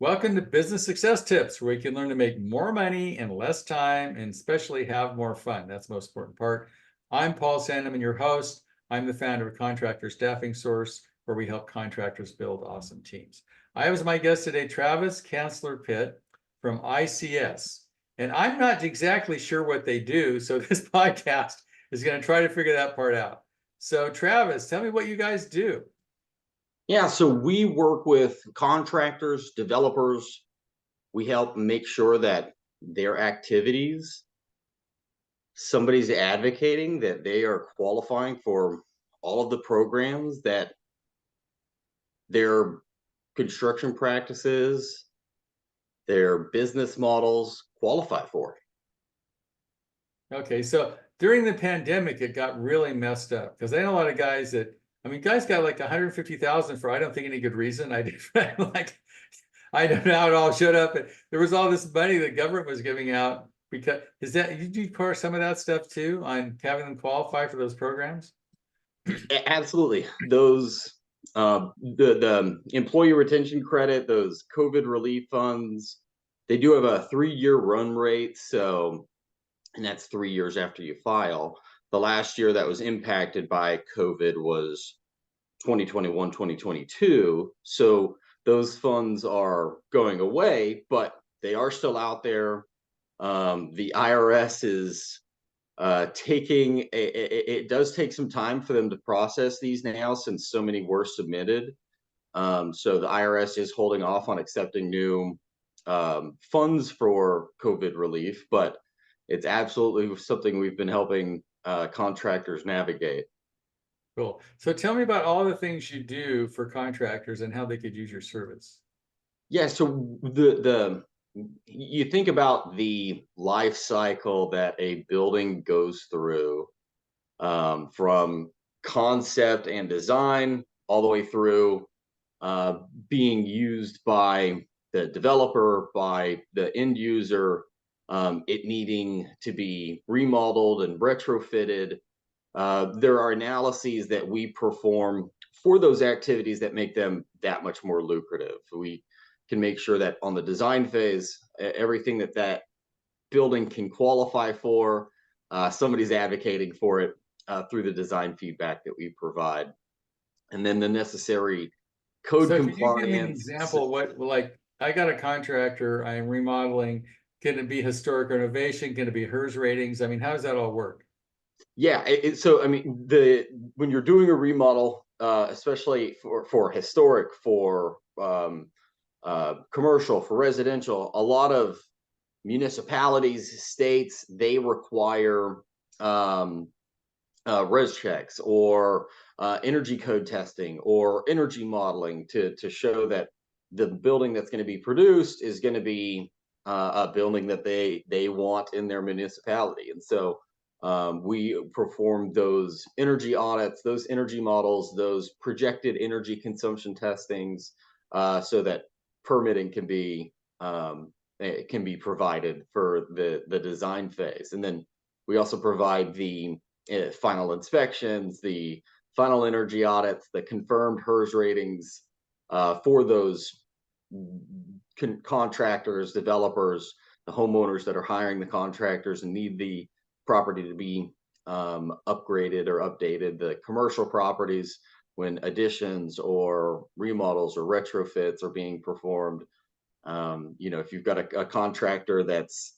Welcome to Business Success Tips, where you can learn to make more money in less time and especially have more fun. That's the most important part. I'm Paul Sanneman, your host. I'm the founder of Contractor Staffing Source, where we help contractors build awesome teams. I have as my guest today Travis Cansler Pitt from ICS. And I'm not exactly sure what they do, so this podcast is going to try to figure that part out. So Travis, tell me what you guys do. Yeah, so we work with contractors, developers. We help make sure that their activities, somebody's advocating that they are qualifying for all of the programs that their construction practices, their business models qualify for. Okay, so during the pandemic, it got really messed up because I know a lot of guys that, guys got like 150,000 for I don't think any good reason. I did like, I don't know how it all showed up, but there was all this money the government was giving out because you do part of some of that stuff too on having them qualify for those programs? Absolutely, those the employee retention credit, those COVID relief funds, they do have a 3-year run rate, and that's 3 years after you file. The last year that was impacted by COVID was 2021, 2022. So those funds are going away, but they are still out there. The IRS is it does take some time for them to process these now since so many were submitted. So the IRS is holding off on accepting new funds for COVID relief, but it's absolutely something we've been helping contractors navigate. Cool. So tell me about all the things you do for contractors and how they could use your service. Yeah, so the you think about the life cycle that a building goes through, from concept and design all the way through being used by the developer, by the end user, it needing to be remodeled and retrofitted. There are analyses that we perform for those activities that make them that much more lucrative. We can make sure that on the design phase, everything that building can qualify for, somebody's advocating for it through the design feedback that we provide. And then the necessary code So can you give me an compliance. example? What, like, I got a contractor, I'm remodeling. Can it be historic renovation? Can it be HERS ratings? I mean, how does that all work? Yeah, so I mean, the when you're doing a remodel, especially for historic, for commercial, for residential, a lot of municipalities, states, they require um, res checks or energy code testing or energy modeling to show that the building that's going to be produced is going to be a building that they want in their municipality. And so we perform those energy audits, those energy models, those projected energy consumption testings, so that permitting can be provided for the design phase. And then we also provide the final inspections, the final energy audits, the confirmed HERS ratings for those contractors, developers, the homeowners that are hiring the contractors and need the property to be upgraded or updated. The commercial properties, when additions or remodels or retrofits are being performed. If you've got a contractor that's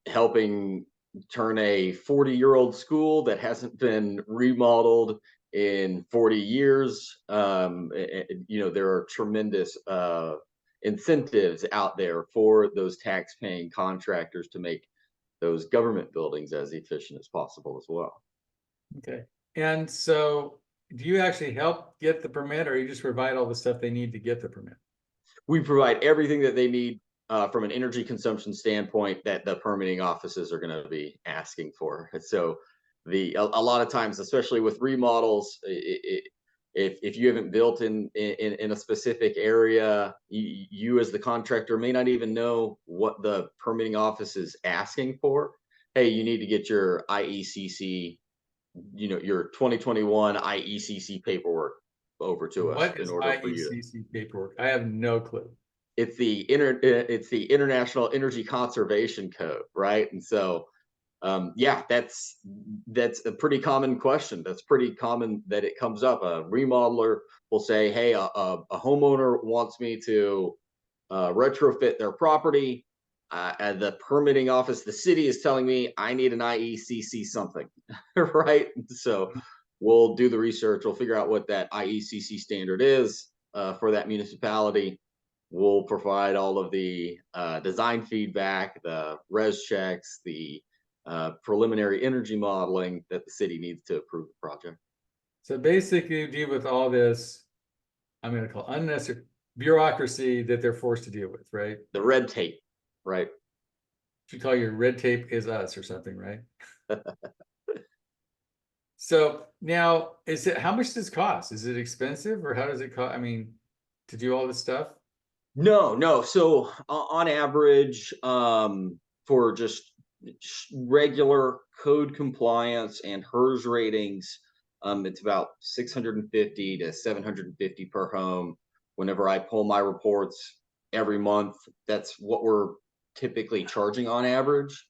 helping turn a 40-year-old school that hasn't been remodeled in 40 years, there are tremendous incentives out there for those tax-paying contractors to make those government buildings as efficient as possible as well. Okay. And so do you actually help get the permit, or you just provide all the stuff they need to get the permit? We provide everything that they need from an energy consumption standpoint that the permitting offices are going to be asking for. So a lot of times, especially with remodels, if you haven't built in a specific area, you as the contractor may not even know what the permitting office is asking for. Hey, you need to get your IECC, your 2021 IECC paperwork over to us What in is order for you to. IECC paperwork? I have no clue. it's the International Energy Conservation Code, right? And so yeah, that's a pretty common question. That's pretty common that it comes up. A remodeler will say, hey, a homeowner wants me to retrofit their property. And the permitting office, the city is telling me I need an IECC something, right? So we'll do the research. We'll figure out what that IECC standard is for that municipality. We'll provide all of the design feedback, the res checks, the preliminary energy modeling that the city needs to approve the project. So basically, you deal with all this, I'm going to call unnecessary bureaucracy that they're forced to deal with, right? The red tape, right? You call your red tape is us or something, right? So now, how much does this cost? Is it expensive, or how does it cost? I mean, to do all this stuff? No. So on average, for just regular code compliance and HERS ratings, it's about 650 to 750 per home. Whenever I pull my reports every month, that's what we're typically charging on average.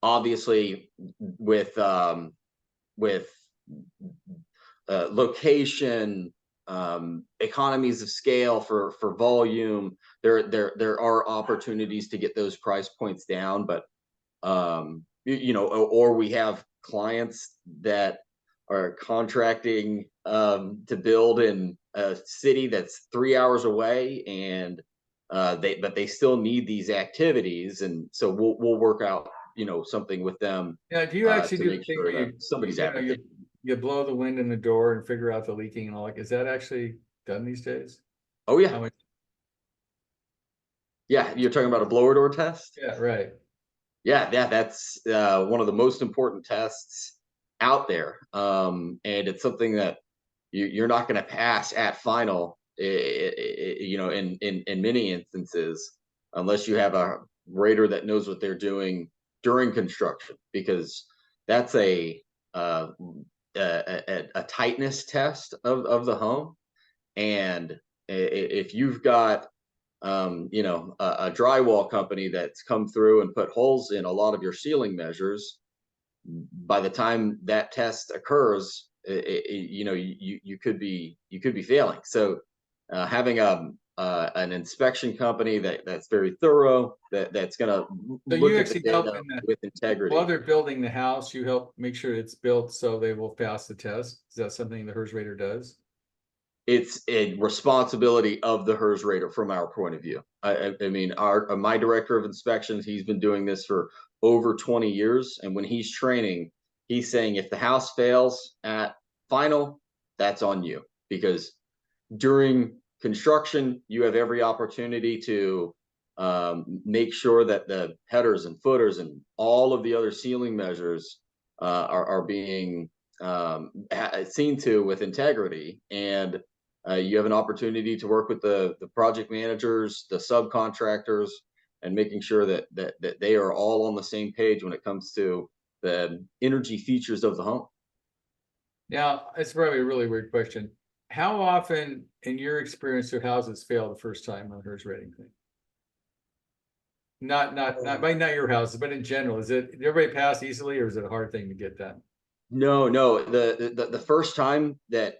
Obviously, with location, economies of scale for volume, there are opportunities to get those price points down. But or we have clients that are contracting to build in a city that's 3 hours away, and they still need these activities, and so we'll work out something with them. Yeah, do you actually to do make the thing sure where that somebody's you advocating. you blow the wind in the door and figure out the leaking and all that? Is that actually done these days? Oh How yeah, much? yeah. You're talking about a blower door test? Yeah, right. Yeah, that's one of the most important tests out there, and it's something that you're not going to pass at final, in many instances, unless you have a rater that knows what they're doing during construction, because that's uh, a tightness test of the home. And if you've got a drywall company that's come through and put holes in a lot of your ceiling measures, by the time that test occurs, you could be failing. So having an inspection company that's very thorough, that's going to So you look at the actually help data in the, with while integrity. they're building the house, you help make sure it's built so they will pass the test. Is that something the HERS rater does? It's a responsibility of the HERS rater from our point of view. I mean, my director of inspections, he's been doing this for over 20 years. And when he's training, he's saying if the house fails at final, that's on you. Because during construction, you have every opportunity to make sure that the headers and footers and all of the other ceiling measures are being seen to with integrity. And you have an opportunity to work with the project managers, the subcontractors, and making sure that they are all on the same page when it comes to the energy features of the home. Now, it's probably a really weird question. How often, in your experience, do houses fail the first time on HERS rating thing? Not your houses, but in general, did everybody pass easily, or is it a hard thing to get done? No. The first time that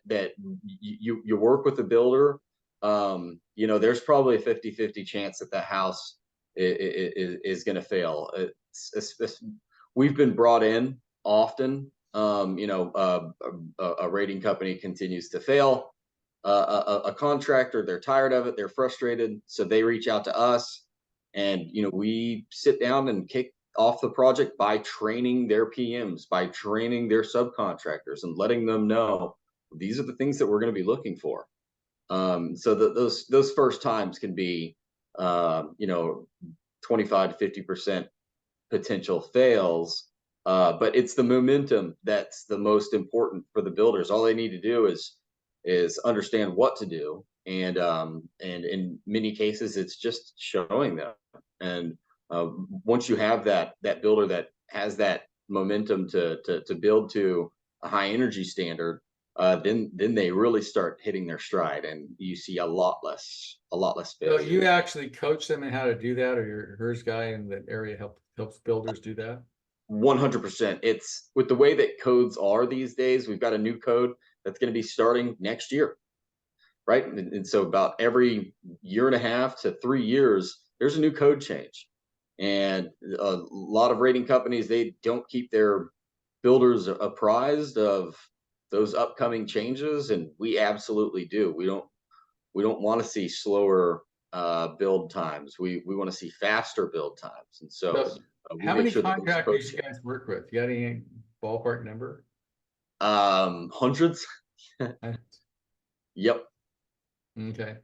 you work with a builder, there's probably a 50-50 chance that the house is going to fail. We've been brought in often. A rating company continues to fail. A contractor, they're tired of it, they're frustrated, so they reach out to us, and we sit down and kick off the project by training their PMs, by training their subcontractors, and letting them know these are the things that we're going to be looking for. So that those first times can be 25 to 50% potential fails. But it's the momentum that's the most important for the builders. All they need to do is understand what to do, and in many cases, it's just showing them. And once you have that builder that has that momentum to build to a high energy standard, then they really start hitting their stride, and you see a lot less So failure. you actually coach them in how to do that, or your HERS guy in that area helps builders do that? 100%. It's with the way that codes are these days. We've got a new code that's going to be starting next year, right? And so about every year and a half to 3 years, there's a new code change. And a lot of rating companies, they don't keep their builders apprised of those upcoming changes, and we absolutely do. We don't want to see slower build times. We want to see faster build times, and so So we how make many sure that those codes contractors you guys work with? You got any ballpark number? hundreds. Yep. Okay.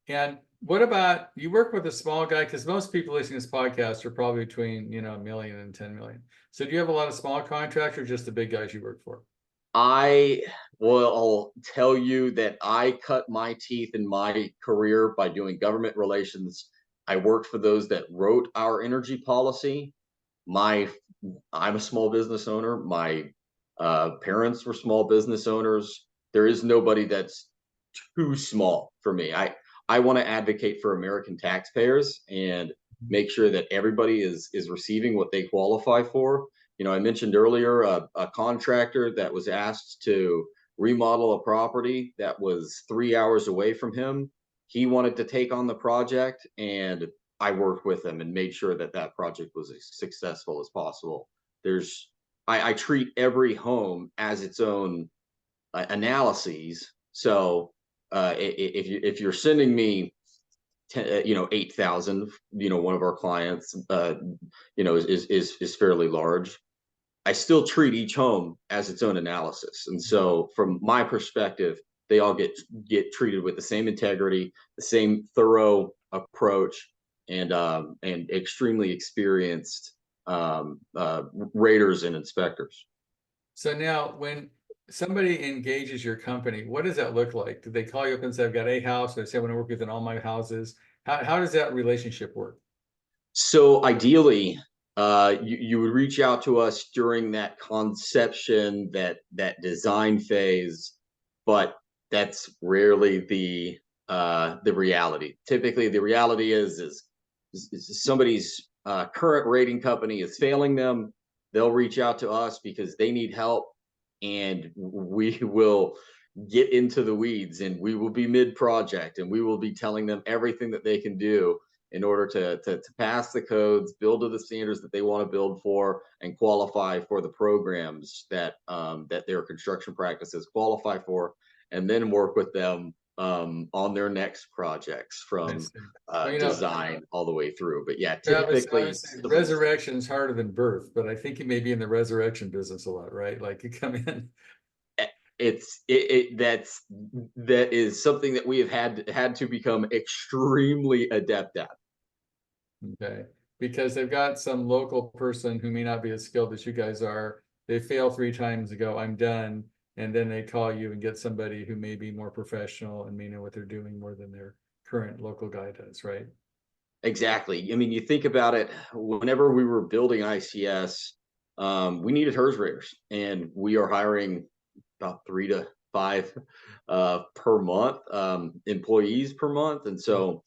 And what about, you work with a small guy? Because most people listening to this podcast are probably between, $1 million and 10 million. So do you have a lot of small contractors, or just the big guys you work for? I will tell you that I cut my teeth in my career by doing government relations. I worked for those that wrote our energy policy. My I'm a small business owner. My parents were small business owners. There is nobody that's too small for me. I want to advocate for American taxpayers and make sure that everybody is receiving what they qualify for. I mentioned earlier a contractor that was asked to remodel a property that was 3 hours away from him. He wanted to take on the project, and I worked with him and made sure that that project was as successful as possible. I treat every home as its own analyses. So if you're sending me 8,000, one of our clients, is fairly large. I still treat each home as its own analysis. And so from my perspective, they all get treated with the same integrity, the same thorough approach, and extremely experienced raters and inspectors. So now when somebody engages your company, what does that look like? Do they call you up and say, I've got a house, or they say, I want to work within all my houses? How does that relationship work? So ideally, you would reach out to us during that conception, that design phase, but that's rarely the reality. Typically, the reality is somebody's current rating company is failing them. They'll reach out to us because they need help, and we will get into the weeds, and we will be mid-project, and we will be telling them everything that they can do in order to pass the codes, build to the standards that they want to build for, and qualify for the programs that their construction practices qualify for, and then work with them on their next projects from Well, design all the way through. But yeah, Travis, I typically would say resurrection is harder than birth, but I think you may be in the resurrection business a lot, right? Like you come in. That is something that we have had to become extremely adept at. Okay, because they've got some local person who may not be as skilled as you guys are. They fail 3 times and go, I'm done. And then they call you and get somebody who may be more professional and may know what they're doing more than their current local guy does, right? Exactly. I mean, you think about it, whenever we were building ICS, we needed HERS raters, and we are hiring about 3 to 5 per month, employees per month. And so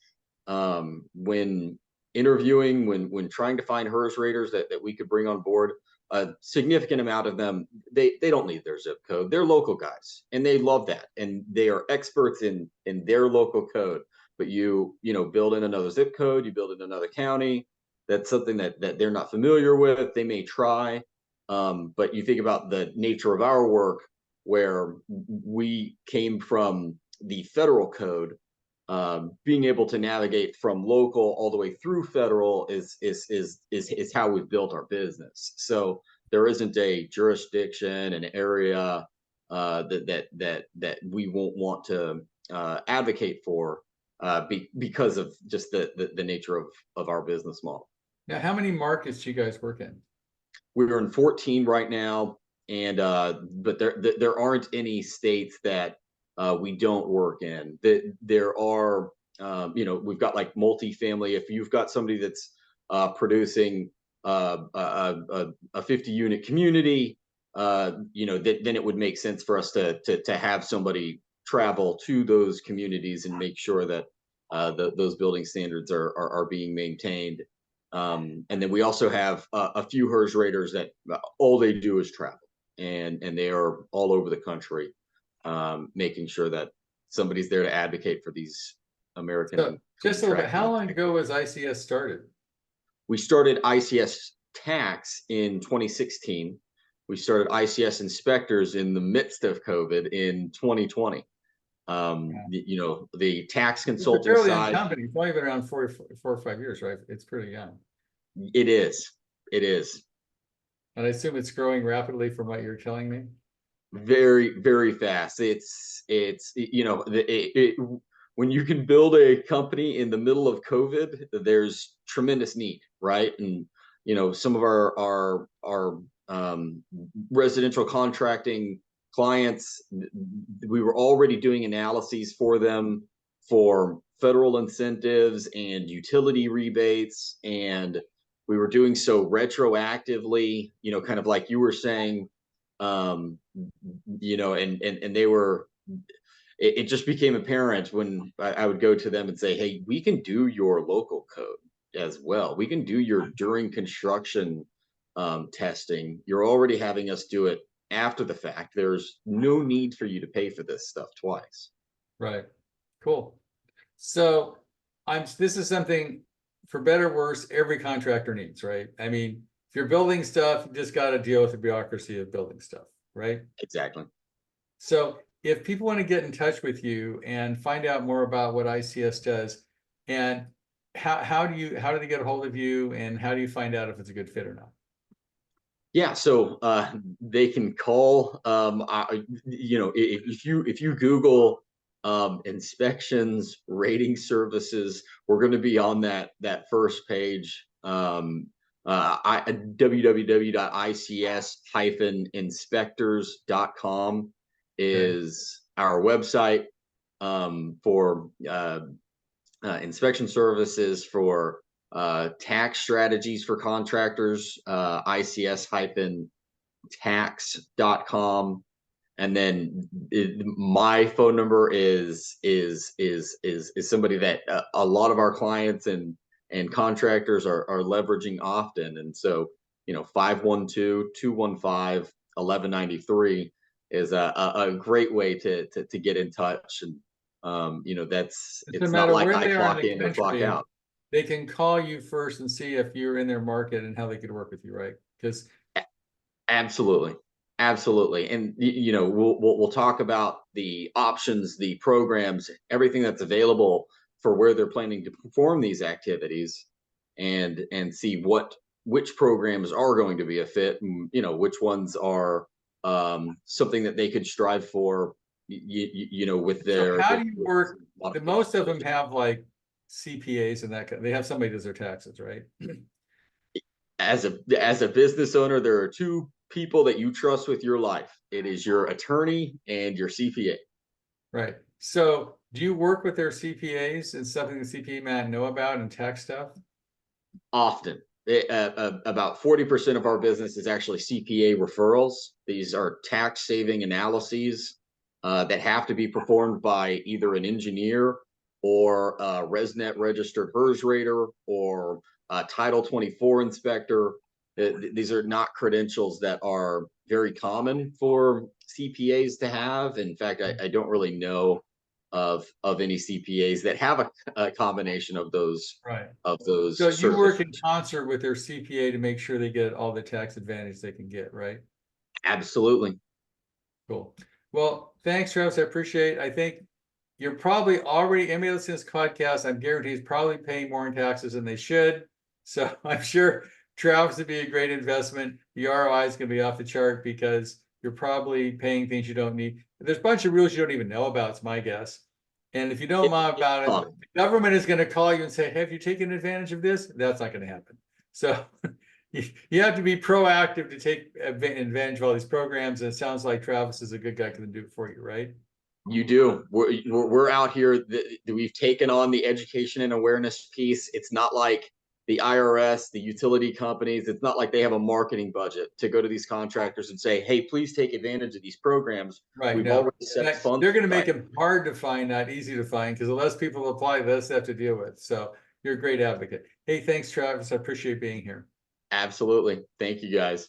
when interviewing, when trying to find HERS raters that we could bring on board, a significant amount of them, they don't need their zip code. They're local guys, and they love that, and they are experts in their local code. But you build in another zip code, you build in another county, that's something that they're not familiar with. They may try, but you think about the nature of our work, where we came from the federal code. Being able to navigate from local all the way through federal is how we've built our business. So there isn't a jurisdiction, an area that we won't want to advocate for because of just the nature of our business model. Now, how many markets do you guys work in? We're in 14 right now, and but there aren't any states that we don't work in. There are, we've got like multifamily. If you've got somebody that's producing a 50-unit community, then it would make sense for us to have somebody travel to those communities and make sure that those building standards are being maintained. And then we also have a few HERS raters that all they do is travel, and they are all over the country, making sure that somebody's there to advocate for these American. So just a little bit, how long ago was ICS started? We started ICS tax in 2016. We started ICS inspectors in the midst of COVID in 2020. The tax consulting side. Company. It's only been around 4 or 5 years, right? It's pretty young. It is. It is. And I assume it's growing rapidly from what you're telling me. Very, very fast. When you can build a company in the middle of COVID, there's tremendous need, right? And some of our residential contracting clients, we were already doing analyses for them for federal incentives and utility rebates, and we were doing so retroactively, kind of like you were saying, and they were, it just became apparent when I would go to them and say, hey, we can do your local code as well. We can do your during construction testing. You're already having us do it after the fact. There's no need for you to pay for this stuff twice. Right. Cool. So this is something, for better or worse, every contractor needs, right? I mean, if you're building stuff, you just got to deal with the bureaucracy of building stuff, right? Exactly. So if people want to get in touch with you and find out more about what ICS does, and how do they get a hold of you, and how do you find out if it's a good fit or not? Yeah, so they can call. If you Google inspections rating services, we're going to be on that first page. www.ics-inspectors.com is our website for inspection services, for tax strategies for contractors, ics-tax.com. And then my phone number is somebody that a lot of our clients and contractors are leveraging often. And so, 512-215-1193 is a great way to get in touch. And it's not like I clock in or clock out. They can call you first and see if you're in their market and how they could work with you, right? Because absolutely. And we'll talk about the options, the programs, everything that's available for where they're planning to perform these activities, and see which programs are going to be a fit, and which ones are something that they could strive for, with their. So how do you work? Most of them have like CPAs and that they have somebody does their taxes, right? As a business owner, there are two people that you trust with your life. It is your attorney and your CPA. Right. So do you work with their CPAs and something the CPA might know about and tax stuff? Often. About 40% of our business is actually CPA referrals. These are tax saving analyses that have to be performed by either an engineer or a ResNet registered HERS rater or a Title 24 inspector. These are not credentials that are very common for CPAs to have. In fact, I don't really know of any CPAs that have a combination of those. Right. Of those. So you work in concert with their CPA to make sure they get all the tax advantage they can get, right? Absolutely. Cool. Well, thanks, Travis. I appreciate it. I think you're probably already, anybody listening to this podcast, I'm guaranteed is probably paying more in taxes than they should. So I'm sure Travis would be a great investment. The ROI is going to be off the chart because you're probably paying things you don't need. There's a bunch of rules you don't even know about, it's my guess. And if you don't know about it, the government is going to call you and say, have you taken advantage of this? That's not going to happen. So you have to be proactive to take advantage of all these programs. And it sounds like Travis is a good guy to do it for you, right? You do. We're out here. We've taken on the education and awareness piece. It's not like the IRS, the utility companies, it's not like they have a marketing budget to go to these contractors and say, hey, please take advantage of these programs. Right. We've No, already set funds they're going to make aside." them hard to find, not easy to find, because the less people apply, the less they have to deal with. So you're a great advocate. Hey, thanks, Travis. I appreciate being here. Absolutely. Thank you, guys.